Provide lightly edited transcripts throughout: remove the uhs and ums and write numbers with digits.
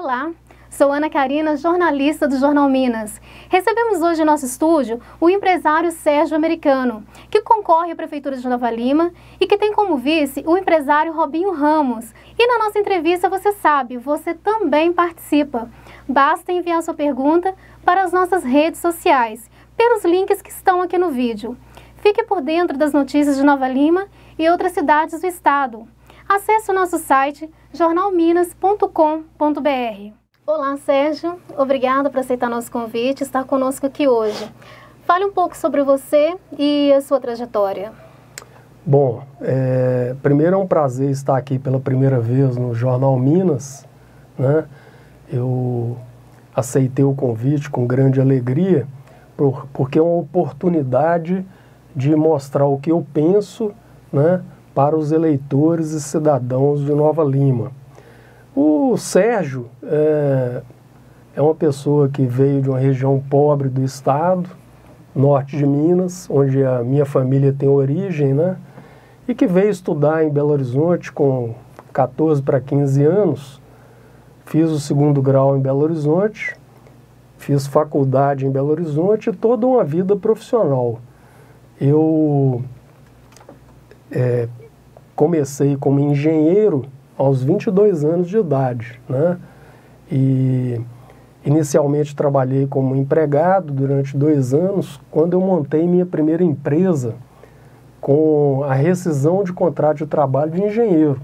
Olá, sou Ana Karina, jornalista do Jornal Minas. Recebemos hoje em nosso estúdio o empresário Sérgio Americano, que concorre à Prefeitura de Nova Lima e que tem como vice o empresário Robinho Ramos. E na nossa entrevista, você sabe, você também participa. Basta enviar sua pergunta para as nossas redes sociais, pelos links que estão aqui no vídeo. Fique por dentro das notícias de Nova Lima e outras cidades do estado. Acesse o nosso site jornalminas.com.br. Olá, Sérgio. Obrigada por aceitar nosso convite e estar conosco aqui hoje. Fale um pouco sobre você e a sua trajetória. Bom, primeiro é um prazer estar aqui pela primeira vez no Jornal Minas, né? Eu aceitei o convite com grande alegria, porque é uma oportunidade de mostrar o que eu penso, né, para os eleitores e cidadãos de Nova Lima. O Sérgio é uma pessoa que veio de uma região pobre do estado, norte de Minas, onde a minha família tem origem, né? E que veio estudar em Belo Horizonte com 14 para 15 anos. Fiz o segundo grau em Belo Horizonte, fiz faculdade em Belo Horizonte e toda uma vida profissional. Eu comecei como engenheiro aos 22 anos de idade, né? E inicialmente trabalhei como empregado durante 2 anos, quando eu montei minha primeira empresa com a rescisão de contrato de trabalho de engenheiro,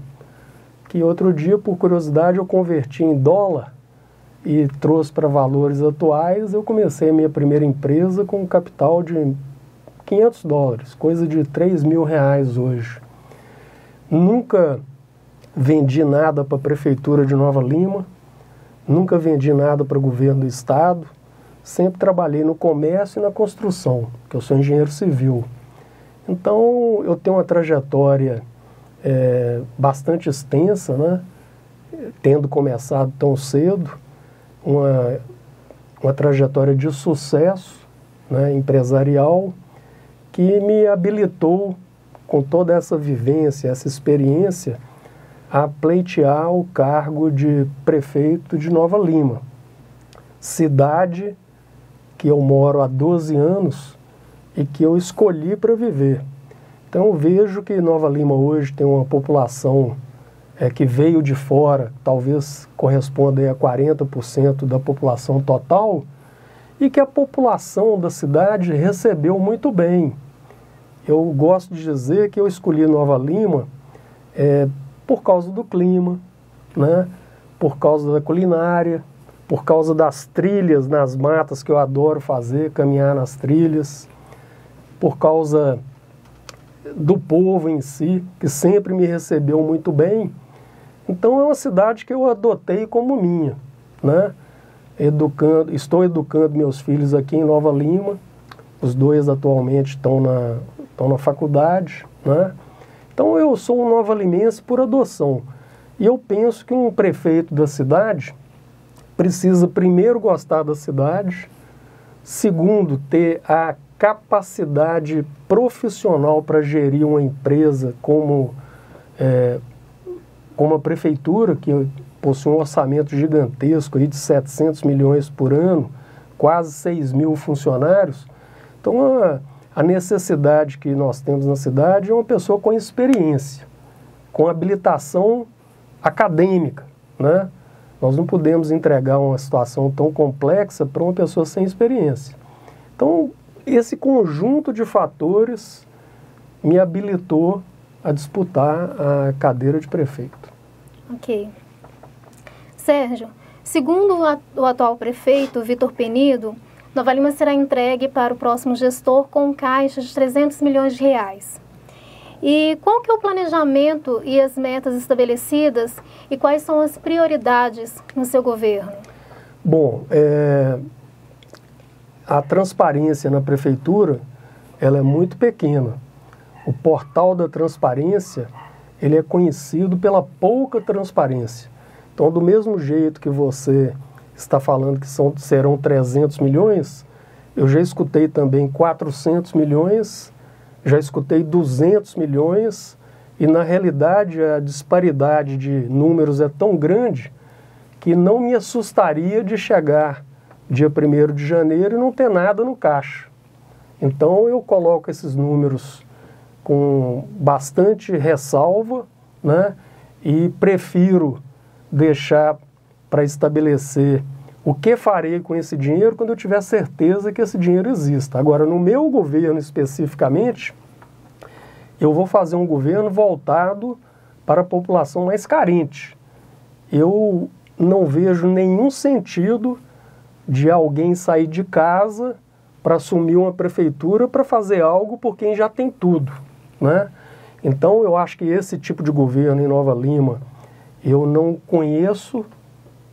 que outro dia, por curiosidade, eu converti em dólar e trouxe para valores atuais. Eu comecei a minha primeira empresa com um capital de $500, coisa de R$3.000 hoje. Nunca vendi nada para a Prefeitura de Nova Lima, nunca vendi nada para o governo do estado, sempre trabalhei no comércio e na construção, porque eu sou engenheiro civil. Então, eu tenho uma trajetória bastante extensa, né? Tendo começado tão cedo, uma trajetória de sucesso, né, empresarial, que me habilitou, com toda essa vivência, essa experiência, a pleitear o cargo de prefeito de Nova Lima, cidade que eu moro há 12 anos e que eu escolhi para viver. Então eu vejo que Nova Lima hoje tem uma população que veio de fora, talvez corresponda aí a 40% da população total, e que a população da cidade recebeu muito bem. Eu gosto de dizer que eu escolhi Nova Lima por causa do clima, né? Por causa da culinária, por causa das trilhas nas matas que eu adoro fazer, caminhar nas trilhas, por causa do povo em si, que sempre me recebeu muito bem. Então é uma cidade que eu adotei como minha, né? Estou educando meus filhos aqui em Nova Lima, os 2 atualmente estão na faculdade, né? Então eu sou um nova-limense por adoção. E eu penso que um prefeito da cidade precisa primeiro gostar da cidade, segundo, ter a capacidade profissional para gerir uma empresa como a prefeitura, que possui um orçamento gigantesco aí de 700 milhões por ano, quase 6.000 funcionários. Então a necessidade que nós temos na cidade é uma pessoa com experiência, com habilitação acadêmica, né? Nós não podemos entregar uma situação tão complexa para uma pessoa sem experiência. Então, esse conjunto de fatores me habilitou a disputar a cadeira de prefeito. Ok. Sérgio, segundo o atual prefeito, Vitor Penido, Nova Lima será entregue para o próximo gestor com um caixa de R$300 milhões. E qual que é o planejamento e as metas estabelecidas e quais são as prioridades no seu governo? Bom, a transparência na prefeitura, ela é muito pequena. O portal da transparência, ele é conhecido pela pouca transparência. Então, do mesmo jeito que você está falando que serão 300 milhões, eu já escutei também 400 milhões, já escutei 200 milhões, e na realidade a disparidade de números é tão grande que não me assustaria de chegar dia 1º de janeiro e não ter nada no caixa. Então eu coloco esses números com bastante ressalva, né? E prefiro deixar para estabelecer o que farei com esse dinheiro quando eu tiver certeza que esse dinheiro exista. Agora, no meu governo especificamente, eu vou fazer um governo voltado para a população mais carente. Eu não vejo nenhum sentido de alguém sair de casa para assumir uma prefeitura para fazer algo por quem já tem tudo, né? Então, eu acho que esse tipo de governo em Nova Lima, eu não conheço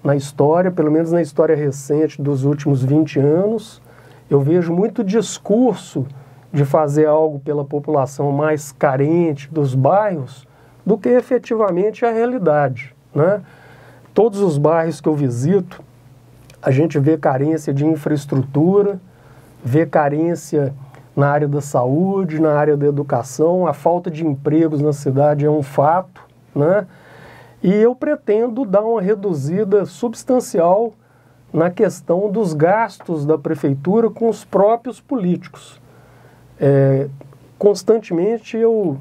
na história, pelo menos na história recente dos últimos 20 anos. Eu vejo muito discurso de fazer algo pela população mais carente dos bairros do que efetivamente a realidade, né? Todos os bairros que eu visito, a gente vê carência de infraestrutura, vê carência na área da saúde, na área da educação, a falta de empregos na cidade é um fato, né? E eu pretendo dar uma reduzida substancial na questão dos gastos da prefeitura com os próprios políticos. Constantemente eu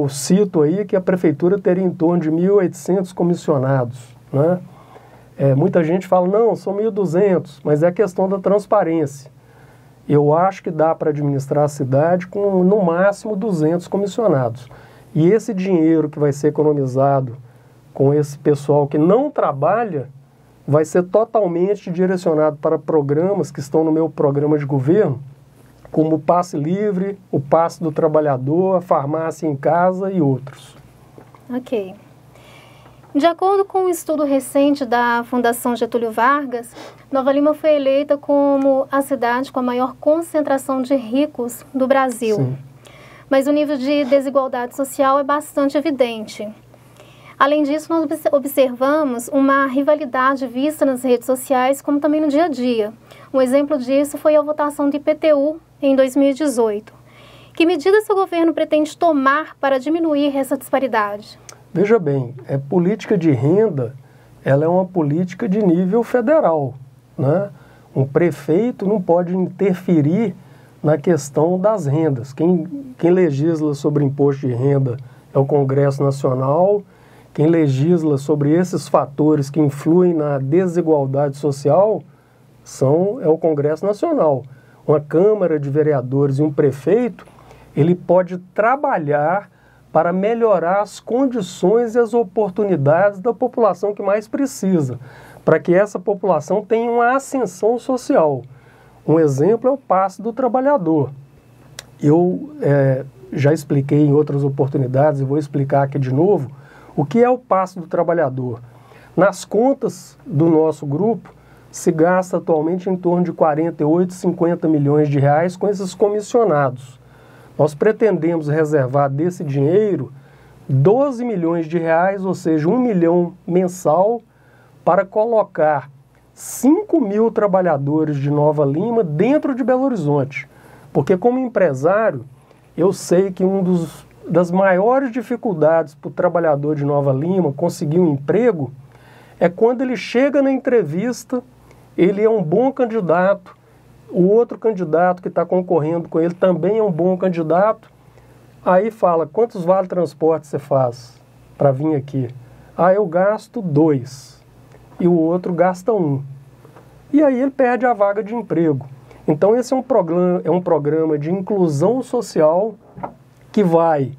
cito aí que a prefeitura teria em torno de 1.800 comissionados, né? Muita gente fala, não, são 1.200, mas é questão da transparência. Eu acho que dá para administrar a cidade com, no máximo, 200 comissionados. E esse dinheiro que vai ser economizado com esse pessoal que não trabalha, vai ser totalmente direcionado para programas que estão no meu programa de governo, como o Passe Livre, o Passe do Trabalhador, a Farmácia em Casa e outros. Ok. De acordo com um estudo recente da Fundação Getúlio Vargas, Nova Lima foi eleita como a cidade com a maior concentração de ricos do Brasil. Sim. Mas o nível de desigualdade social é bastante evidente. Além disso, nós observamos uma rivalidade vista nas redes sociais, como também no dia a dia. Um exemplo disso foi a votação do IPTU em 2018. Que medidas o governo pretende tomar para diminuir essa disparidade? Veja bem, política de renda, ela é uma política de nível federal, né? Um prefeito não pode interferir na questão das rendas. Quem legisla sobre imposto de renda é o Congresso Nacional. Quem legisla sobre esses fatores que influem na desigualdade social é o Congresso Nacional. Uma Câmara de Vereadores e um prefeito, ele pode trabalhar para melhorar as condições e as oportunidades da população que mais precisa, para que essa população tenha uma ascensão social. Um exemplo é o Passe do Trabalhador. Eu já expliquei em outras oportunidades e vou explicar aqui de novo o que é o Passe do Trabalhador. Nas contas do nosso grupo, se gasta atualmente em torno de 48, 50 milhões de reais com esses comissionados. Nós pretendemos reservar desse dinheiro 12 milhões de reais, ou seja, 1 milhão mensal, para colocar 5 mil trabalhadores de Nova Lima dentro de Belo Horizonte. Porque como empresário, eu sei que das maiores dificuldades para o trabalhador de Nova Lima conseguir um emprego é quando ele chega na entrevista, ele é um bom candidato, o outro candidato que está concorrendo com ele também é um bom candidato, aí fala, quantos vale-transporte você faz para vir aqui? Eu gasto 2 e o outro gasta 1. E aí ele perde a vaga de emprego. Então esse é um programa de inclusão social que vai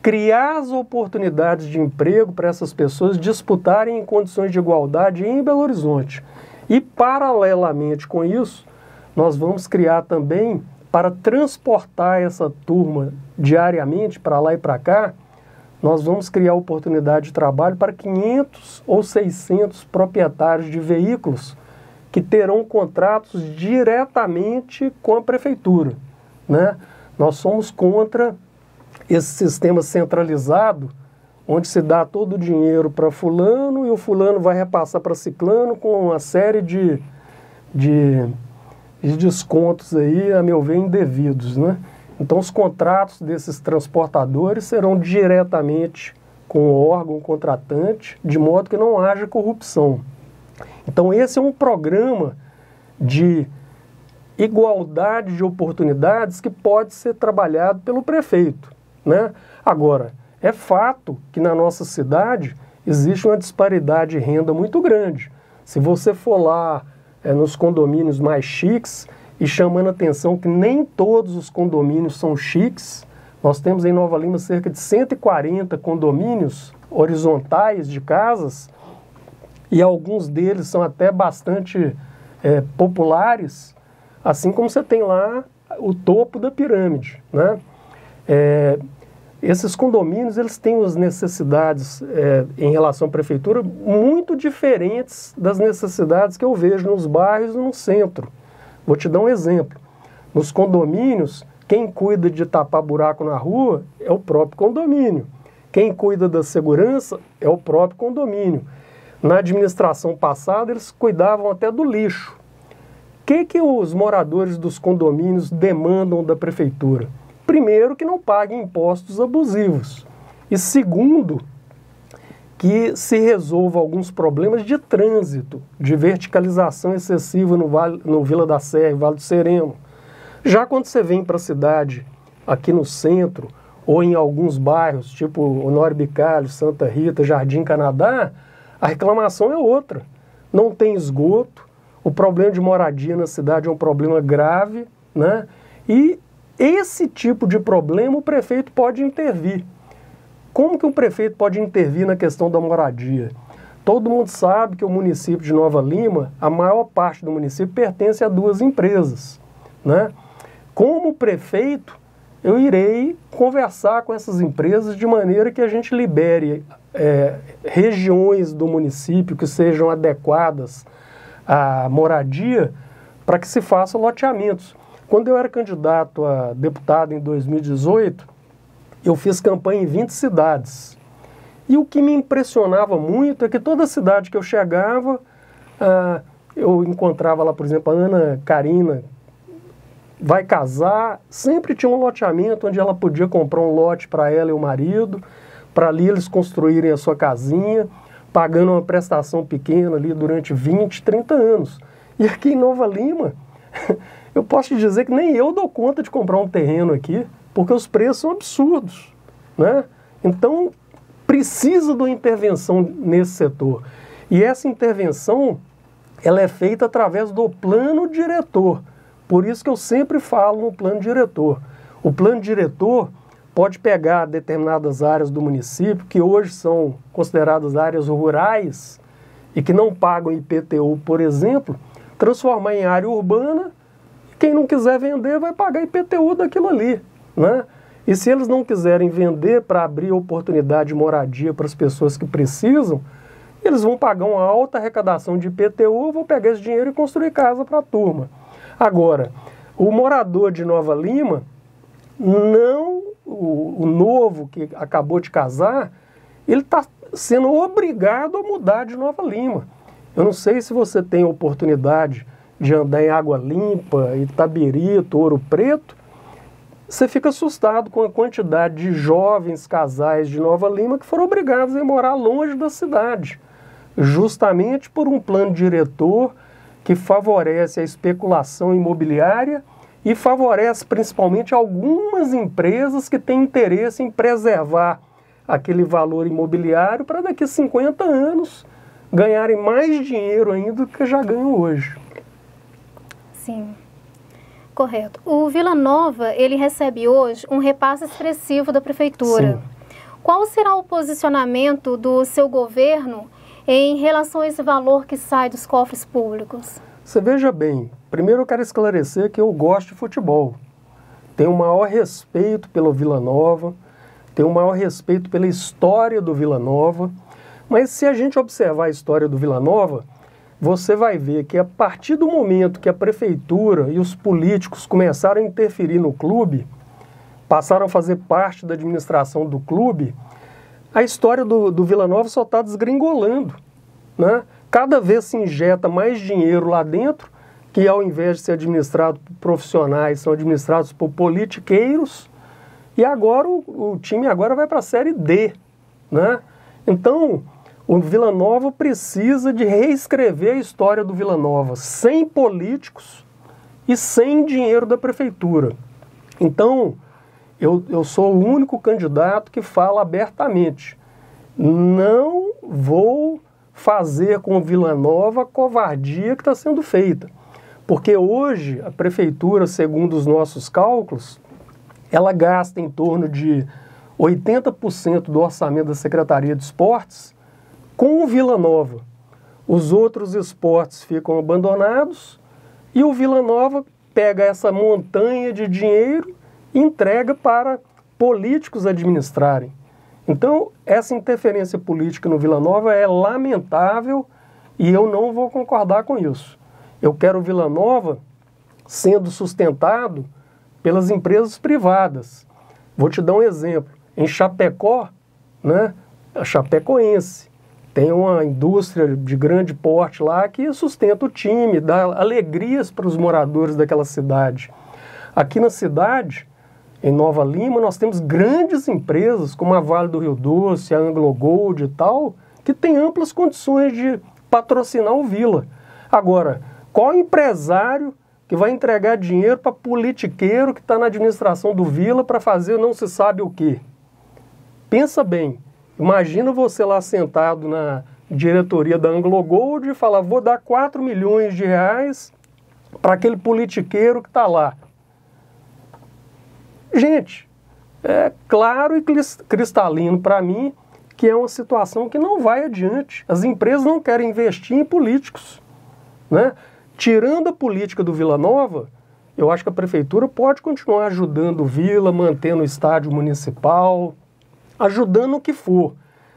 criar as oportunidades de emprego para essas pessoas disputarem em condições de igualdade em Belo Horizonte. E, paralelamente com isso, nós vamos criar também, para transportar essa turma diariamente para lá e para cá, nós vamos criar oportunidade de trabalho para 500 ou 600 proprietários de veículos que terão contratos diretamente com a prefeitura, né? Nós somos contra esse sistema centralizado, onde se dá todo o dinheiro para fulano e o fulano vai repassar para ciclano com uma série de descontos aí, a meu ver, indevidos, né? Então os contratos desses transportadores serão diretamente com com o órgão contratante, de modo que não haja corrupção. Então esse é um programa de igualdade de oportunidades que pode ser trabalhado pelo prefeito, né? Agora, é fato que na nossa cidade existe uma disparidade de renda muito grande. Se você for lá nos condomínios mais chiques e chamando a atenção que nem todos os condomínios são chiques, nós temos em Nova Lima cerca de 140 condomínios horizontais de casas e alguns deles são até bastante populares, assim como você tem lá o topo da pirâmide, né? Esses condomínios eles têm as necessidades em relação à prefeitura muito diferentes das necessidades que eu vejo nos bairros e no centro. Vou te dar um exemplo. Nos condomínios, quem cuida de tapar buraco na rua é o próprio condomínio. Quem cuida da segurança é o próprio condomínio. Na administração passada, eles cuidavam até do lixo. O que os moradores dos condomínios demandam da prefeitura? Primeiro, que não paguem impostos abusivos. E segundo, que se resolva alguns problemas de trânsito, de verticalização excessiva no Vila da Serra, Vale do Sereno. Já quando você vem para a cidade, aqui no centro, ou em alguns bairros, tipo Honório Bicalho, Santa Rita, Jardim Canadá, a reclamação é outra. Não tem esgoto, o problema de moradia na cidade é um problema grave, né? E esse tipo de problema o prefeito pode intervir. Como que o prefeito pode intervir na questão da moradia? Todo mundo sabe que o município de Nova Lima, a maior parte do município pertence a 2 empresas, né? Como prefeito, eu irei conversar com essas empresas de maneira que a gente libere regiões do município que sejam adequadas à moradia para que se façam loteamentos. Quando eu era candidato a deputado em 2018, eu fiz campanha em 20 cidades. E o que me impressionava muito é que toda cidade que eu chegava, eu encontrava lá, por exemplo, a Ana Karina, vai casar, sempre tinha um loteamento onde ela podia comprar um lote para ela e o marido, para ali eles construírem a sua casinha, pagando uma prestação pequena ali durante 20, 30 anos. E aqui em Nova Lima, eu posso te dizer que nem eu dou conta de comprar um terreno aqui, porque os preços são absurdos, né? Então, precisa de uma intervenção nesse setor. E essa intervenção, ela é feita através do plano diretor. Por isso que eu sempre falo no plano diretor. O plano diretor pode pegar determinadas áreas do município, que hoje são consideradas áreas rurais, e que não pagam IPTU, por exemplo, transformar em área urbana. Quem não quiser vender vai pagar IPTU daquilo ali, né? E se eles não quiserem vender para abrir oportunidade de moradia para as pessoas que precisam, eles vão pagar uma alta arrecadação de IPTU, vão pegar esse dinheiro e construir casa para a turma. Agora, o morador de Nova Lima, não o novo que acabou de casar, ele está sendo obrigado a mudar de Nova Lima. Eu não sei se você tem oportunidade de andar em Água Limpa, Itabirito, Ouro Preto, você fica assustado com a quantidade de jovens casais de Nova Lima que foram obrigados a morar longe da cidade, justamente por um plano diretor que favorece a especulação imobiliária e favorece principalmente algumas empresas que têm interesse em preservar aquele valor imobiliário para daqui a 50 anos ganharem mais dinheiro ainda do que já ganham hoje. Sim, correto. O Vila Nova, ele recebe hoje um repasse expressivo da prefeitura. Sim. Qual será o posicionamento do seu governo em relação a esse valor que sai dos cofres públicos? Você veja bem, primeiro eu quero esclarecer que eu gosto de futebol. Tenho o maior respeito pelo Vila Nova, tenho o maior respeito pela história do Vila Nova, mas se a gente observar a história do Vila Nova, você vai ver que a partir do momento que a prefeitura e os políticos começaram a interferir no clube, passaram a fazer parte da administração do clube, a história do Vila Nova só está desgringolando, né? Cada vez se injeta mais dinheiro lá dentro, que ao invés de ser administrado por profissionais, são administrados por politiqueiros, e agora o time agora vai para a Série D, né? Então, o Vila Nova precisa de reescrever a história do Vila Nova, sem políticos e sem dinheiro da prefeitura. Então, eu sou o único candidato que fala abertamente: não vou fazer com Vila Nova a covardia que está sendo feita. Porque hoje a prefeitura, segundo os nossos cálculos, ela gasta em torno de 80% do orçamento da Secretaria de Esportes com o Vila Nova. Os outros esportes ficam abandonados e o Vila Nova pega essa montanha de dinheiro e entrega para políticos administrarem. Então, essa interferência política no Vila Nova é lamentável e eu não vou concordar com isso. Eu quero o Vila Nova sendo sustentado pelas empresas privadas. Vou te dar um exemplo. Em Chapecó, né, a Chapecoense, tem uma indústria de grande porte lá que sustenta o time, dá alegrias para os moradores daquela cidade. Aqui na cidade, em Nova Lima, nós temos grandes empresas, como a Vale do Rio Doce, a Anglo Gold e tal, que tem amplas condições de patrocinar o Vila. Agora, qual empresário que vai entregar dinheiro para politiqueiro que está na administração do Vila para fazer não se sabe o quê? Pensa bem, imagina você lá sentado na diretoria da Anglo Gold e falar: vou dar 4 milhões de reais para aquele politiqueiro que está lá. Gente, é claro e cristalino para mim que é uma situação que não vai adiante. As empresas não querem investir em políticos, né? Tirando a política do Vila Nova, eu acho que a prefeitura pode continuar ajudando o Vila, mantendo o estádio municipal, ajudando o que for,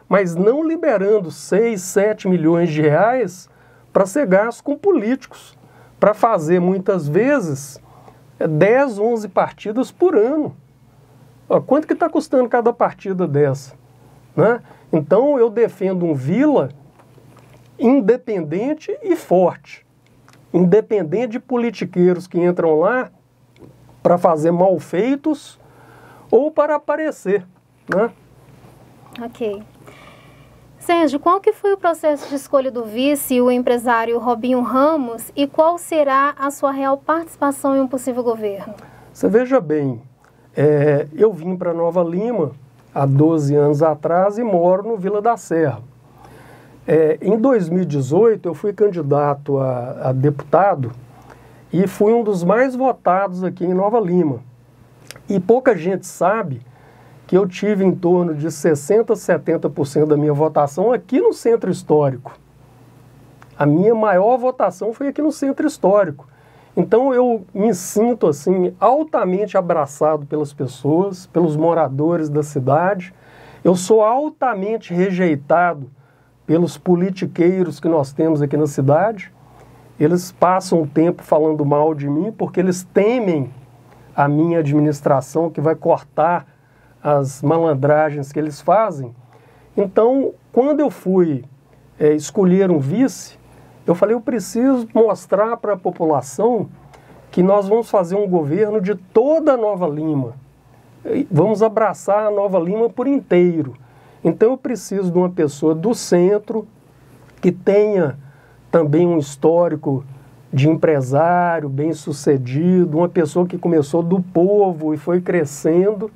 mas não liberando 6, 7 milhões de reais para ser gasto com políticos, para fazer muitas vezes 10, 11 partidas por ano. Quanto que está custando cada partida dessa? Né? Então eu defendo um Vila independente e forte. Independente de politiqueiros que entram lá para fazer malfeitos ou para aparecer, né? Ok. Sérgio, qual que foi o processo de escolha do vice, o empresário Robinho Ramos, e qual será a sua real participação em um possível governo? Você veja bem, eu vim para Nova Lima há 12 anos atrás e moro no Vila da Serra. Em 2018 eu fui candidato a deputado e fui um dos mais votados aqui em Nova Lima. E pouca gente sabe que eu tive em torno de 60%, 70% da minha votação aqui no Centro Histórico. A minha maior votação foi aqui no Centro Histórico. Então eu me sinto assim altamente abraçado pelas pessoas, pelos moradores da cidade. Eu sou altamente rejeitado pelos politiqueiros que nós temos aqui na cidade. Eles passam o tempo falando mal de mim porque eles temem a minha administração, que vai cortar as malandragens que eles fazem. Então, quando eu fui escolher um vice, eu falei: eu preciso mostrar para a população que nós vamos fazer um governo de toda a Nova Lima. Vamos abraçar a Nova Lima por inteiro. Então eu preciso de uma pessoa do centro, que tenha também um histórico de empresário, bem-sucedido, uma pessoa que começou do povo e foi crescendo.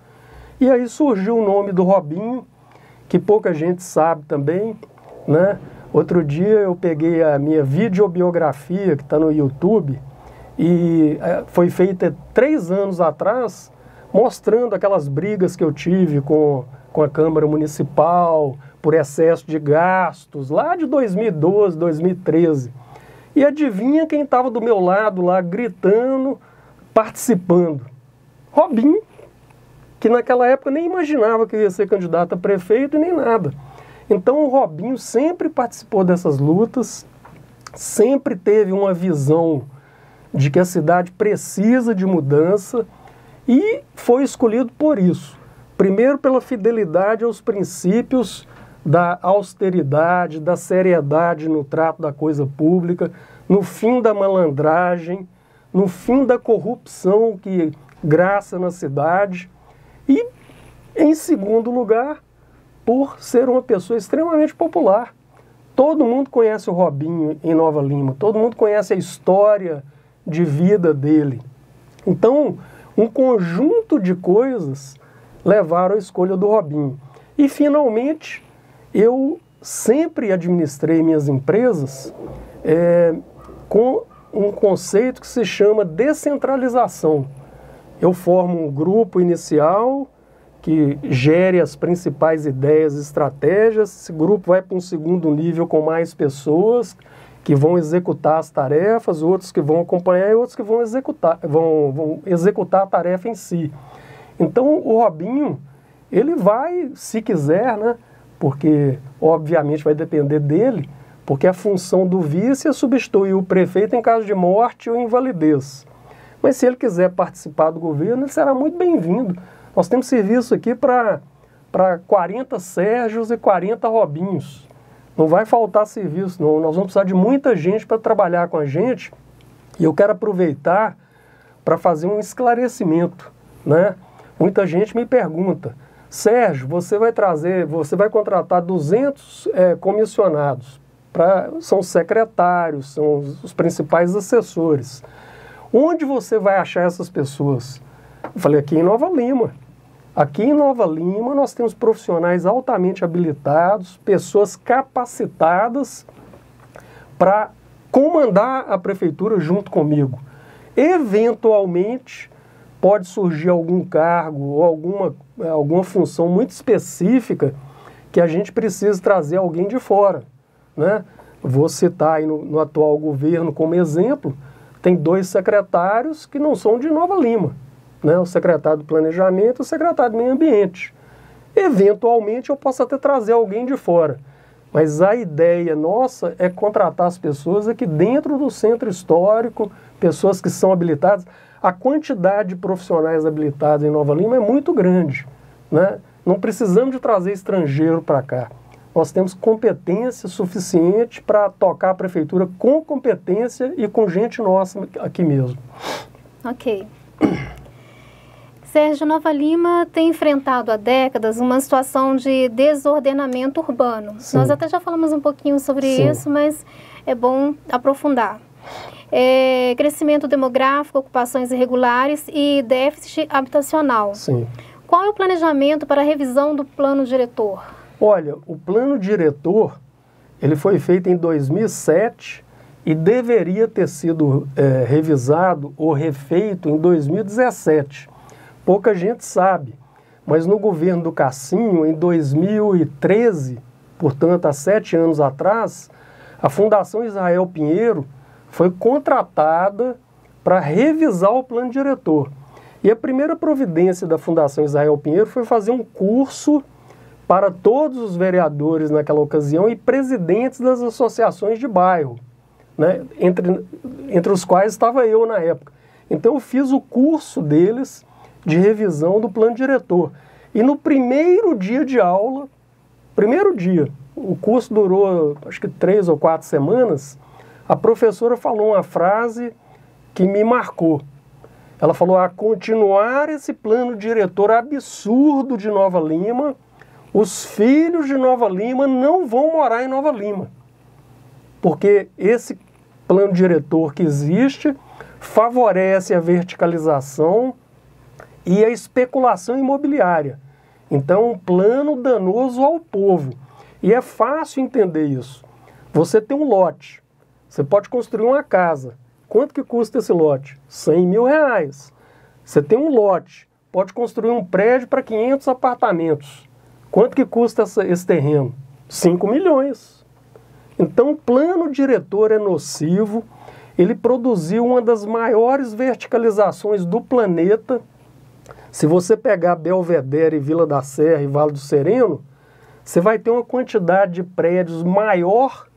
E aí surgiu o nome do Robinho, que pouca gente sabe também, né? Outro dia eu peguei a minha videobiografia, que está no YouTube, e foi feita 3 anos atrás, mostrando aquelas brigas que eu tive com a Câmara Municipal, por excesso de gastos, lá de 2012, 2013. E adivinha quem estava do meu lado lá, gritando, participando? Robinho, que naquela época nem imaginava que ia ser candidato a prefeito e nem nada. Então o Robinho sempre participou dessas lutas, sempre teve uma visão de que a cidade precisa de mudança e foi escolhido por isso. Primeiro, pela fidelidade aos princípios da austeridade, da seriedade no trato da coisa pública, no fim da malandragem, no fim da corrupção que graça na cidade. E, em segundo lugar, por ser uma pessoa extremamente popular. Todo mundo conhece o Robinho em Nova Lima, todo mundo conhece a história de vida dele. Então, um conjunto de coisas levaram à escolha do Robinho. E, finalmente, eu sempre administrei minhas empresas com um conceito que se chama descentralização. Eu formo um grupo inicial que gere as principais ideias e estratégias. Esse grupo vai para um segundo nível com mais pessoas que vão executar as tarefas, outros que vão acompanhar e outros que vão executar a tarefa em si. Então, o Robinho, ele vai, se quiser, né, porque obviamente vai depender dele, porque a função do vice é substituir o prefeito em caso de morte ou invalidez. Mas se ele quiser participar do governo, ele será muito bem-vindo. Nós temos serviço aqui para 40 Sérgios e 40 Robinhos. Não vai faltar serviço, não. Nós vamos precisar de muita gente para trabalhar com a gente. E eu quero aproveitar para fazer um esclarecimento, né? Muita gente me pergunta: Sérgio, você vai contratar 200 comissionados, são secretários, são os principais assessores. Onde você vai achar essas pessoas? Eu falei, aqui em Nova Lima. Aqui em Nova Lima nós temos profissionais altamente habilitados, pessoas capacitadas para comandar a prefeitura junto comigo. Eventualmente pode surgir algum cargo ou alguma função muito específica que a gente precisa trazer alguém de fora, né? Vou citar aí no atual governo como exemplo, tem 2 secretários que não são de Nova Lima, né? O secretário do Planejamento e o secretário do Meio Ambiente. Eventualmente eu posso até trazer alguém de fora, mas a ideia nossa é contratar as pessoas aqui dentro do centro histórico, pessoas que são habilitadas. A quantidade de profissionais habilitados em Nova Lima é muito grande, né? Não precisamos de trazer estrangeiro para cá. Nós temos competência suficiente para tocar a prefeitura com competência e com gente nossa aqui mesmo. Ok. Sérgio, Nova Lima tem enfrentado há décadas uma situação de desordenamento urbano. Sim. Nós até já falamos um pouquinho sobre Sim. isso, mas é bom aprofundar. Crescimento demográfico, ocupações irregulares e déficit habitacional. Sim. Qual é o planejamento para a revisão do plano diretor? Olha, o plano diretor ele foi feito em 2007 e deveria ter sido revisado ou refeito em 2017. Pouca gente sabe, mas no governo do Cassinho, em 2013, portanto, há 7 anos atrás, a Fundação Israel Pinheiro foi contratada para revisar o plano diretor. E a primeira providência da Fundação Israel Pinheiro foi fazer um curso para todos os vereadores naquela ocasião e presidentes das associações de bairro, né? Entre os quais estava eu na época. Então eu fiz o curso deles de revisão do plano diretor. E no primeiro dia de aula, o curso durou acho que 3 ou 4 semanas, a professora falou uma frase que me marcou. Ela falou: a continuar esse plano diretor absurdo de Nova Lima, os filhos de Nova Lima não vão morar em Nova Lima. Porque esse plano diretor que existe favorece a verticalização e a especulação imobiliária. Então, é um plano danoso ao povo. E é fácil entender isso. Você tem um lote. Você pode construir uma casa. Quanto que custa esse lote? R$100 mil. Você tem um lote. Pode construir um prédio para 500 apartamentos. Quanto que custa esse terreno? 5 milhões. Então, o plano diretor é nocivo. Ele produziu uma das maiores verticalizações do planeta. Se você pegar Belvedere, Vila da Serra e Vale do Sereno, você vai ter uma quantidade de prédios maior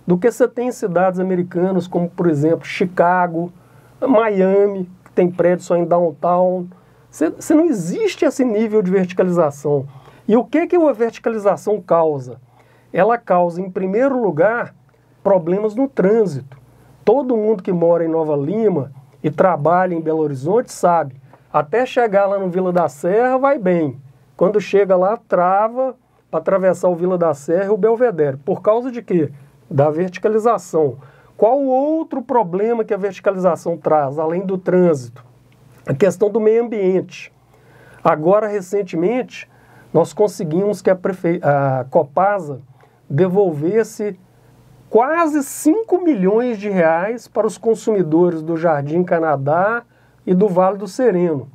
do que você tem em cidades americanas, como, por exemplo, Chicago, Miami, que tem prédio só em downtown. Você não existe esse nível de verticalização. E o que a verticalização causa? Ela causa, em primeiro lugar, problemas no trânsito. Todo mundo que mora em Nova Lima e trabalha em Belo Horizonte sabe, até chegar lá no Vila da Serra vai bem. Quando chega lá, trava, para atravessar o Vila da Serra e o Belvedere. Por causa de quê? Da verticalização. Qual o outro problema que a verticalização traz, além do trânsito? A questão do meio ambiente. Agora, recentemente, nós conseguimos que a Copasa devolvesse quase 5 milhões de reais para os consumidores do Jardim Canadá e do Vale do Sereno.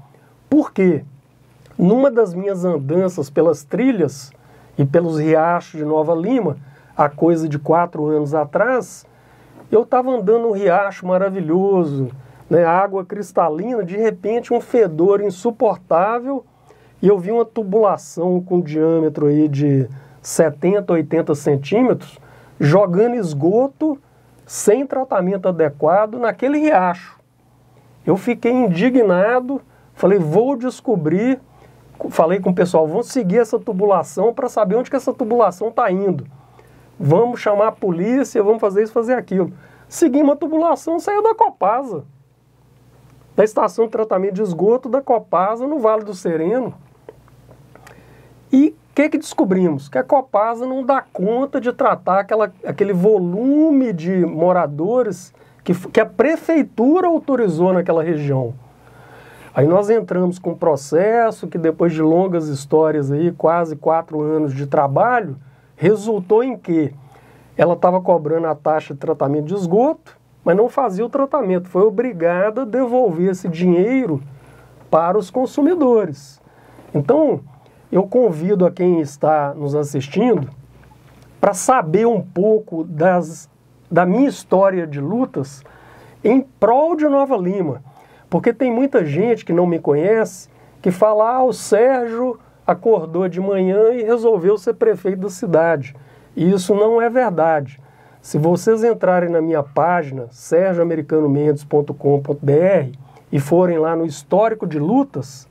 Por quê? Numa das minhas andanças pelas trilhas e pelos riachos de Nova Lima, há coisa de 4 anos atrás, eu estava andando num riacho maravilhoso, né, água cristalina, de repente um fedor insuportável, e eu vi uma tubulação com diâmetro aí de 70, 80 centímetros, jogando esgoto sem tratamento adequado naquele riacho. Eu fiquei indignado, falei, vou descobrir, falei com o pessoal, vamos seguir essa tubulação para saber onde que essa tubulação está indo. Vamos chamar a polícia, vamos fazer isso, fazer aquilo. Seguimos a tubulação, saiu da Copasa, da estação de tratamento de esgoto da Copasa no Vale do Sereno. E o que descobrimos? Que a Copasa não dá conta de tratar aquele volume de moradores que a prefeitura autorizou naquela região. Aí nós entramos com um processo que, depois de longas histórias, aí, quase 4 anos de trabalho, resultou em que ela estava cobrando a taxa de tratamento de esgoto, mas não fazia o tratamento. Foi obrigada a devolver esse dinheiro para os consumidores. Então, eu convido a quem está nos assistindo para saber um pouco da minha história de lutas em prol de Nova Lima. Porque tem muita gente que não me conhece que fala, o Sérgio acordou de manhã e resolveu ser prefeito da cidade. E isso não é verdade. Se vocês entrarem na minha página, sergioamericanomendes.com.br, e forem lá no histórico de lutas,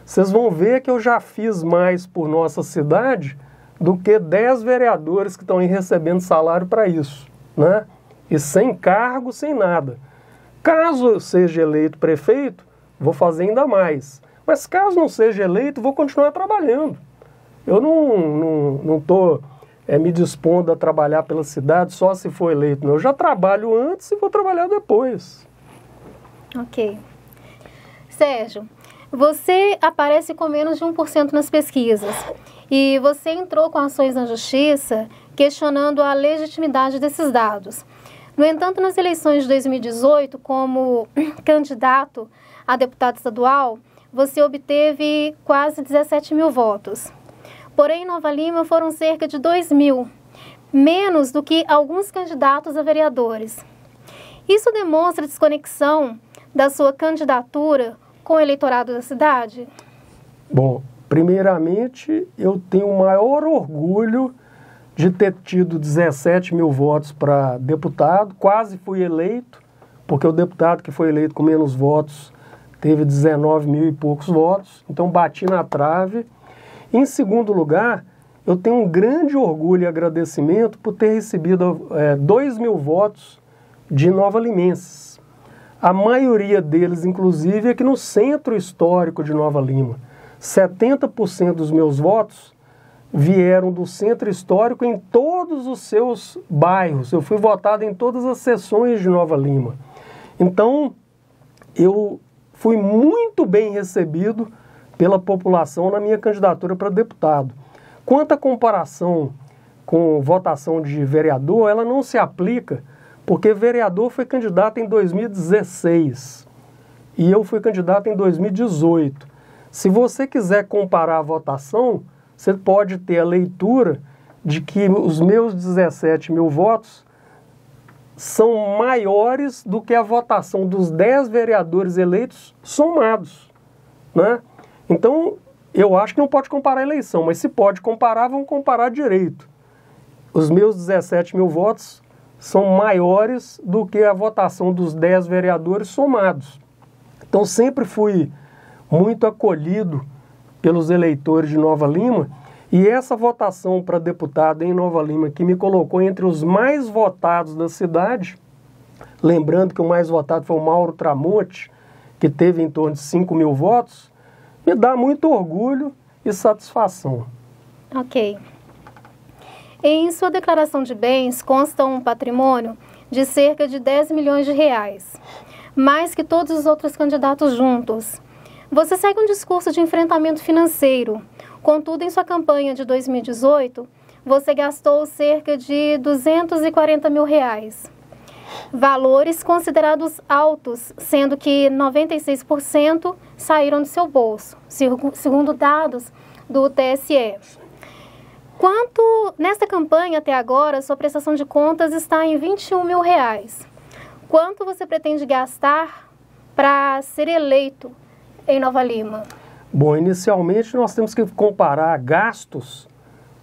vocês vão ver que eu já fiz mais por nossa cidade do que 10 vereadores que estão aí recebendo salário para isso, né? E sem cargo, sem nada. Caso eu seja eleito prefeito, vou fazer ainda mais. Mas caso não seja eleito, vou continuar trabalhando. Eu não estou me dispondo a trabalhar pela cidade só se for eleito. Não. Eu já trabalho antes e vou trabalhar depois. Ok. Sérgio, você aparece com menos de 1% nas pesquisas. E você entrou com ações na justiça questionando a legitimidade desses dados. No entanto, nas eleições de 2018, como candidato a deputado estadual, você obteve quase 17 mil votos. Porém, em Nova Lima foram cerca de 2 mil, menos do que alguns candidatos a vereadores. Isso demonstra desconexão da sua candidatura com o eleitorado da cidade? Bom, primeiramente, eu tenho o maior orgulho de ter tido 17 mil votos para deputado, quase fui eleito, porque o deputado que foi eleito com menos votos teve 19 mil e poucos votos, então bati na trave. Em segundo lugar, eu tenho um grande orgulho e agradecimento por ter recebido 2 mil votos de nova-limenses. A maioria deles, inclusive, aqui no centro histórico de Nova Lima. 70% dos meus votos vieram do centro histórico em todos os seus bairros. Eu fui votado em todas as seções de Nova Lima. Então, eu fui muito bem recebido pela população na minha candidatura para deputado. Quanto à comparação com votação de vereador, ela não se aplica, porque vereador foi candidato em 2016 e eu fui candidato em 2018. Se você quiser comparar a votação, você pode ter a leitura de que os meus 17 mil votos são maiores do que a votação dos 10 vereadores eleitos somados, né? Então, eu acho que não pode comparar a eleição, mas se pode comparar, vamos comparar direito. Os meus 17 mil votos são maiores do que a votação dos 10 vereadores somados. Então, sempre fui muito acolhido pelos eleitores de Nova Lima, e essa votação para deputado em Nova Lima, que me colocou entre os mais votados da cidade, lembrando que o mais votado foi o Mauro Tramonte, que teve em torno de 5 mil votos, me dá muito orgulho e satisfação. Ok. Em sua declaração de bens consta um patrimônio de cerca de 10 milhões de reais, mais que todos os outros candidatos juntos. Você segue um discurso de enfrentamento financeiro. Contudo, em sua campanha de 2018, você gastou cerca de 240 mil reais. Valores considerados altos, sendo que 96% saíram do seu bolso, segundo dados do TSE. Nesta campanha até agora, sua prestação de contas está em 21 mil reais. Quanto você pretende gastar para ser eleito em Nova Lima? Bom, inicialmente nós temos que comparar gastos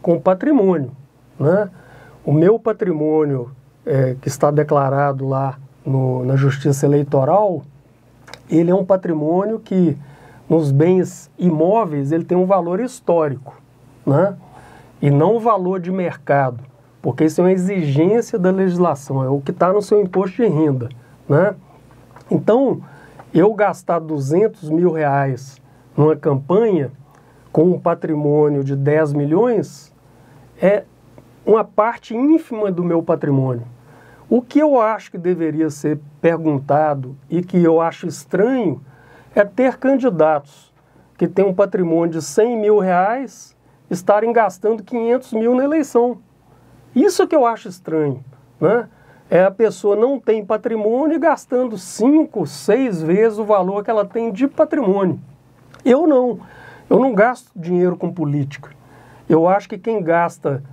com patrimônio, né? O meu patrimônio que está declarado lá na Justiça Eleitoral, ele é um patrimônio que nos bens imóveis ele tem um valor histórico, né? E não o valor de mercado, porque isso é uma exigência da legislação, é o que está no seu imposto de renda, né? Então, eu gastar 200 mil reais numa campanha com um patrimônio de 10 milhões é uma parte ínfima do meu patrimônio. O que eu acho que deveria ser perguntado e que eu acho estranho é ter candidatos que têm um patrimônio de 100 mil reais estarem gastando 500 mil na eleição. Isso que eu acho estranho, né? A pessoa não tem patrimônio e gastando 5, 6 vezes o valor que ela tem de patrimônio. Eu não gasto dinheiro com política. Eu acho que quem gasta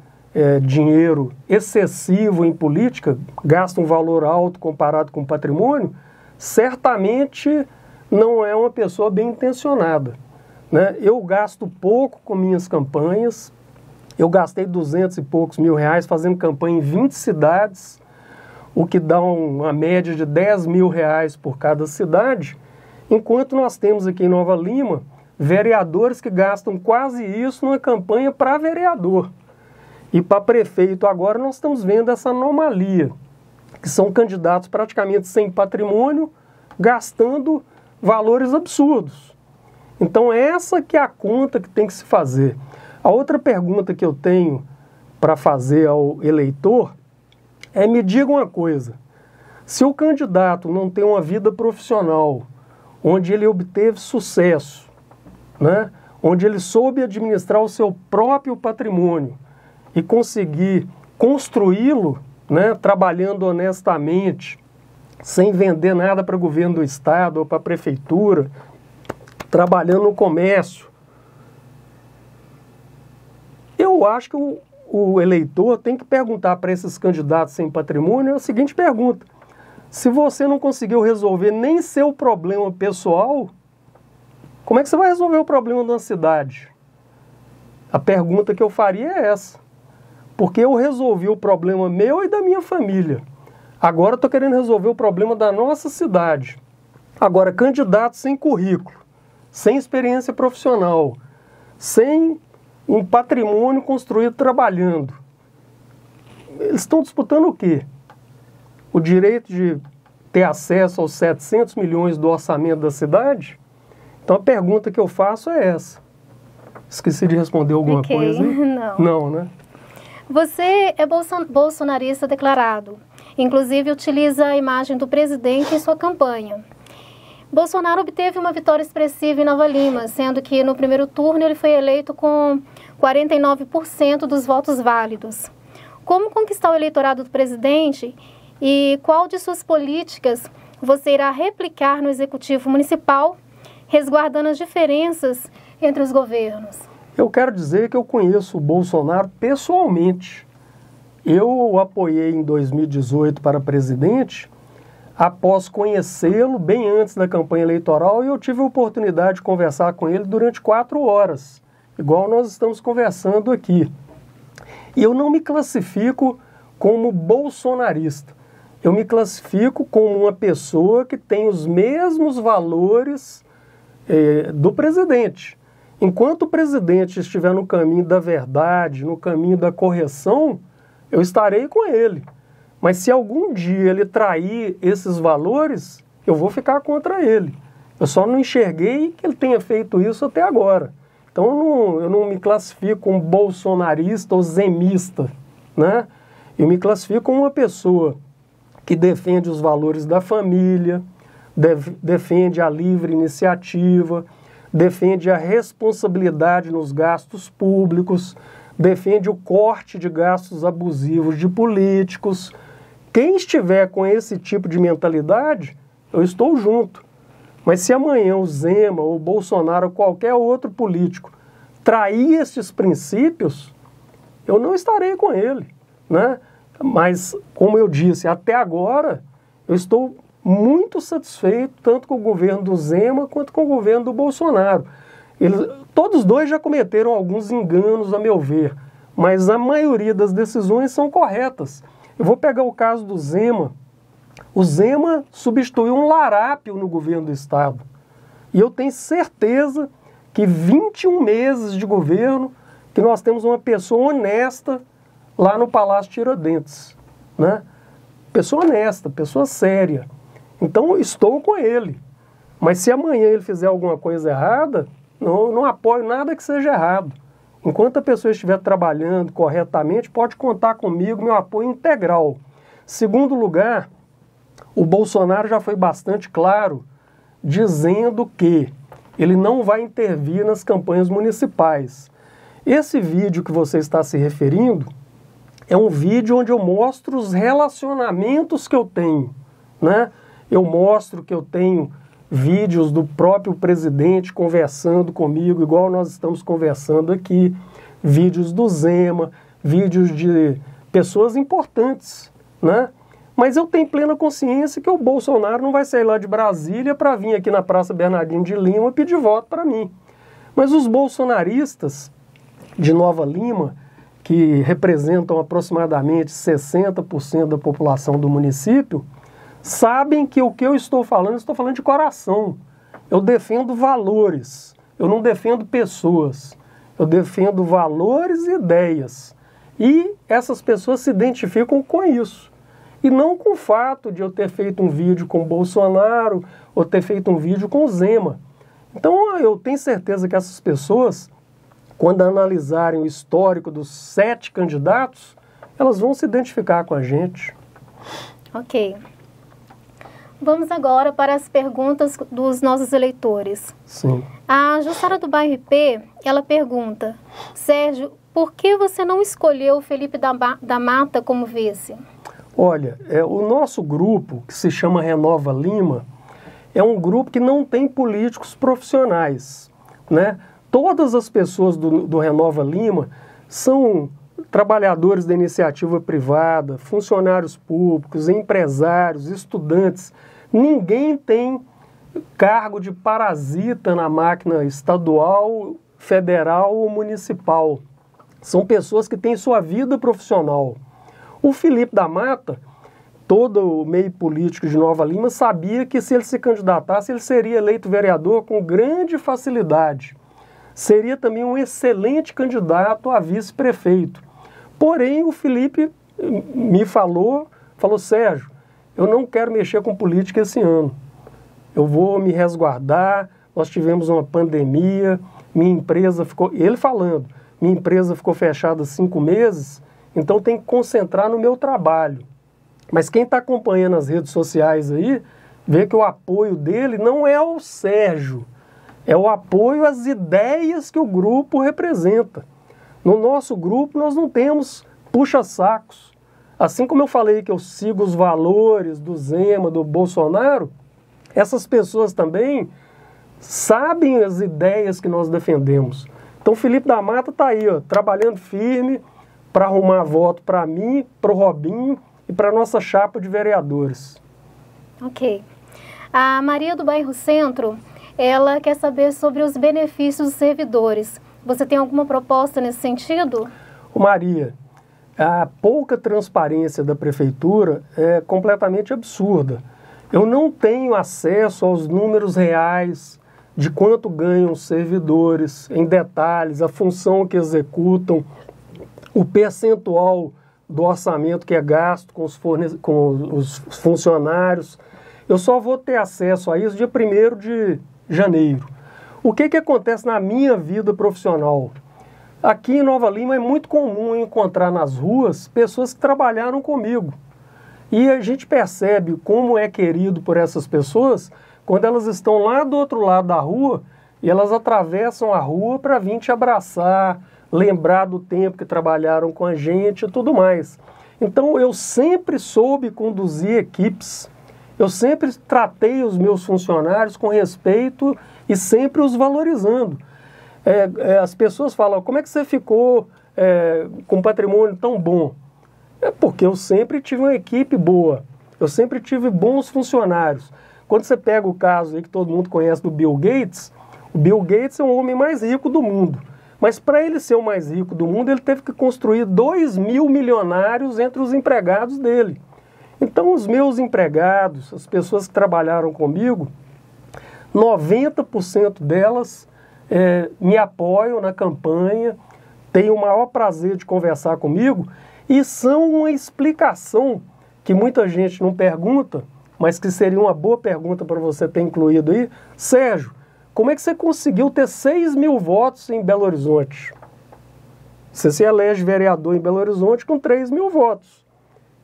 dinheiro excessivo em política, gasta um valor alto comparado com patrimônio, certamente não é uma pessoa bem intencionada, né? Eu gasto pouco com minhas campanhas, eu gastei 200 e poucos mil reais fazendo campanha em 20 cidades, o que dá uma média de 10 mil reais por cada cidade, enquanto nós temos aqui em Nova Lima vereadores que gastam quase isso numa campanha para vereador. E para prefeito agora nós estamos vendo essa anomalia, que são candidatos praticamente sem patrimônio, gastando valores absurdos. Então essa que é a conta que tem que se fazer. A outra pergunta que eu tenho para fazer ao eleitor é: me diga uma coisa, se o candidato não tem uma vida profissional, onde ele obteve sucesso, né, onde ele soube administrar o seu próprio patrimônio e conseguir construí-lo, né, trabalhando honestamente, sem vender nada para o governo do estado ou para a prefeitura, trabalhando no comércio, eu acho que o eleitor tem que perguntar para esses candidatos sem patrimônio a seguinte pergunta: se você não conseguiu resolver nem seu problema pessoal, como é que você vai resolver o problema de uma cidade? A pergunta que eu faria é essa. Porque eu resolvi o problema meu e da minha família. Agora eu estou querendo resolver o problema da nossa cidade. Agora, candidatos sem currículo, sem experiência profissional, sem um patrimônio construído trabalhando, eles estão disputando o quê? O direito de ter acesso aos 700 milhões do orçamento da cidade? Então a pergunta que eu faço é essa. Esqueci de responder alguma coisa aí? Não, né? Você é bolsonarista declarado. Inclusive utiliza a imagem do presidente em sua campanha. Bolsonaro obteve uma vitória expressiva em Nova Lima, sendo que no primeiro turno ele foi eleito com 49% dos votos válidos. Como conquistar o eleitorado do presidente e qual de suas políticas você irá replicar no executivo municipal, resguardando as diferenças entre os governos? Eu quero dizer que eu conheço o Bolsonaro pessoalmente. Eu o apoiei em 2018 para presidente, após conhecê-lo bem antes da campanha eleitoral, e eu tive a oportunidade de conversar com ele durante 4 horas, igual nós estamos conversando aqui. E eu não me classifico como bolsonarista. Eu me classifico como uma pessoa que tem os mesmos valores do presidente. Enquanto o presidente estiver no caminho da verdade, no caminho da correção, eu estarei com ele. Mas se algum dia ele trair esses valores, eu vou ficar contra ele. Eu só não enxerguei que ele tenha feito isso até agora. Então eu não me classifico como bolsonarista ou zemista, né? Eu me classifico como uma pessoa que defende os valores da família, defende a livre iniciativa, defende a responsabilidade nos gastos públicos, defende o corte de gastos abusivos de políticos. Quem estiver com esse tipo de mentalidade, eu estou junto. Mas se amanhã o Zema, ou o Bolsonaro, ou qualquer outro político trair esses princípios, eu não estarei com ele, né? Mas, como eu disse, até agora eu estou muito satisfeito tanto com o governo do Zema quanto com o governo do Bolsonaro. Todos dois já cometeram alguns enganos, a meu ver, mas a maioria das decisões são corretas. Eu vou pegar o caso do Zema. O Zema substituiu um larápio no governo do Estado. E eu tenho certeza que 21 meses de governo, que nós temos uma pessoa honesta lá no Palácio Tiradentes, né? Pessoa honesta, pessoa séria. Então, estou com ele. Mas se amanhã ele fizer alguma coisa errada, não apoio nada que seja errado. Enquanto a pessoa estiver trabalhando corretamente, pode contar comigo, meu apoio integral. Segundo lugar, o Bolsonaro já foi bastante claro, dizendo que ele não vai intervir nas campanhas municipais. Esse vídeo que você está se referindo é um vídeo onde eu mostro os relacionamentos que eu tenho, né? Eu mostro que eu tenho vídeos do próprio presidente conversando comigo, igual nós estamos conversando aqui, vídeos do Zema, vídeos de pessoas importantes, né? Mas eu tenho plena consciência que o Bolsonaro não vai sair lá de Brasília para vir aqui na Praça Bernardino de Lima pedir voto para mim. Mas os bolsonaristas de Nova Lima, que representam aproximadamente 60% da população do município, sabem que o que eu estou falando de coração. Eu defendo valores, eu não defendo pessoas. Eu defendo valores e ideias. E essas pessoas se identificam com isso. E não com o fato de eu ter feito um vídeo com o Bolsonaro ou ter feito um vídeo com o Zema. Então eu tenho certeza que essas pessoas, quando analisarem o histórico dos 7 candidatos, elas vão se identificar com a gente. Ok. Vamos agora para as perguntas dos nossos eleitores. Sim. A Jussara do bairro IP, ela pergunta: Sérgio, por que você não escolheu o Felipe da Mata como vice? Olha, o nosso grupo, que se chama Renova Lima, é um grupo que não tem políticos profissionais, né? Todas as pessoas do Renova Lima são trabalhadores da iniciativa privada, funcionários públicos, empresários, estudantes. Ninguém tem cargo de parasita na máquina estadual, federal ou municipal. São pessoas que têm sua vida profissional. O Felipe da Mata, todo o meio político de Nova Lima, sabia que se ele se candidatasse, ele seria eleito vereador com grande facilidade. Seria também um excelente candidato a vice-prefeito. Porém, o Felipe me falou, Sérgio, eu não quero mexer com política esse ano. Eu vou me resguardar, nós tivemos uma pandemia, minha empresa ficou... Ele falando, minha empresa ficou fechada 5 meses, então tem que concentrar no meu trabalho. Mas quem está acompanhando as redes sociais aí, vê que o apoio dele não é ao Sérgio, é o apoio às ideias que o grupo representa. No nosso grupo nós não temos puxa-sacos. Assim como eu falei que eu sigo os valores do Zema, do Bolsonaro, essas pessoas também sabem as ideias que nós defendemos. Então Felipe da Mata está aí, ó, trabalhando firme para arrumar voto para mim, para o Robinho e para a nossa chapa de vereadores. Ok. A Maria do Bairro Centro, ela quer saber sobre os benefícios dos servidores. Você tem alguma proposta nesse sentido? Maria, a pouca transparência da prefeitura é completamente absurda. Eu não tenho acesso aos números reais de quanto ganham os servidores, em detalhes, a função que executam, o percentual do orçamento que é gasto com os funcionários. Eu só vou ter acesso a isso dia 1º de janeiro. O que acontece na minha vida profissional? Aqui em Nova Lima é muito comum encontrar nas ruas pessoas que trabalharam comigo. E a gente percebe como é querido por essas pessoas quando elas estão lá do outro lado da rua e elas atravessam a rua para vir te abraçar, lembrar do tempo que trabalharam com a gente e tudo mais. Então eu sempre soube conduzir equipes, eu sempre tratei os meus funcionários com respeito e sempre os valorizando. As pessoas falam, como é que você ficou com um patrimônio tão bom? É porque eu sempre tive uma equipe boa, eu sempre tive bons funcionários. Quando você pega o caso aí que todo mundo conhece do Bill Gates, o Bill Gates é o homem mais rico do mundo. Mas para ele ser o mais rico do mundo, ele teve que construir 2.000 milionários entre os empregados dele. Então os meus empregados, as pessoas que trabalharam comigo, 90% delas me apoiam na campanha, têm o maior prazer de conversar comigo e são uma explicação que muita gente não pergunta, mas que seria uma boa pergunta para você ter incluído aí. Sérgio, como é que você conseguiu ter 6.000 votos em Belo Horizonte? Você se elege vereador em Belo Horizonte com 3.000 votos.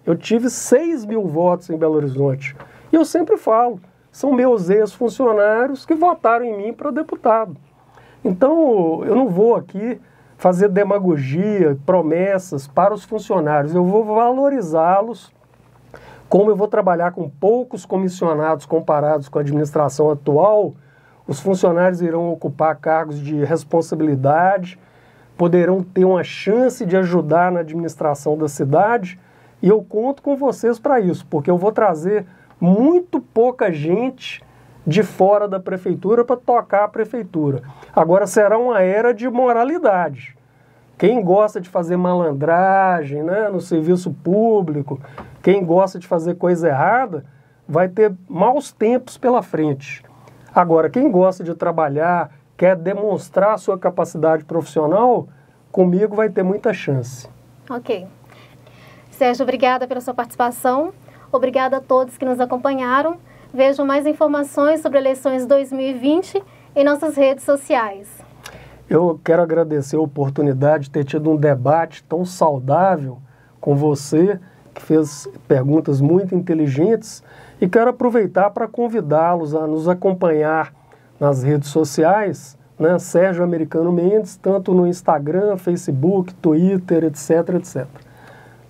Eu tive 6.000 votos em Belo Horizonte. E eu sempre falo, são meus ex-funcionários que votaram em mim para deputado. Então, eu não vou aqui fazer demagogia, promessas para os funcionários. Eu vou valorizá-los, como eu vou trabalhar com poucos comissionados comparados com a administração atual. Os funcionários irão ocupar cargos de responsabilidade, poderão ter uma chance de ajudar na administração da cidade, e eu conto com vocês para isso, porque eu vou trazer muito pouca gente de fora da prefeitura para tocar a prefeitura. Agora será uma era de moralidade. Quem gosta de fazer malandragem, né, no serviço público, quem gosta de fazer coisa errada, vai ter maus tempos pela frente. Agora, quem gosta de trabalhar, quer demonstrar a sua capacidade profissional, comigo vai ter muita chance. Ok. Sérgio, obrigada pela sua participação. Obrigada a todos que nos acompanharam. Vejam mais informações sobre eleições 2020 em nossas redes sociais. Eu quero agradecer a oportunidade de ter tido um debate tão saudável com você, que fez perguntas muito inteligentes, e quero aproveitar para convidá-los a nos acompanhar nas redes sociais, né, Sérgio Americano Mendes, tanto no Instagram, Facebook, Twitter, etc, etc.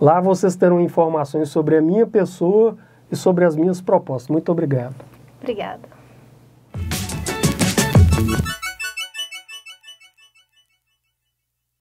Lá vocês terão informações sobre a minha pessoa e sobre as minhas propostas. Muito obrigado. Obrigada.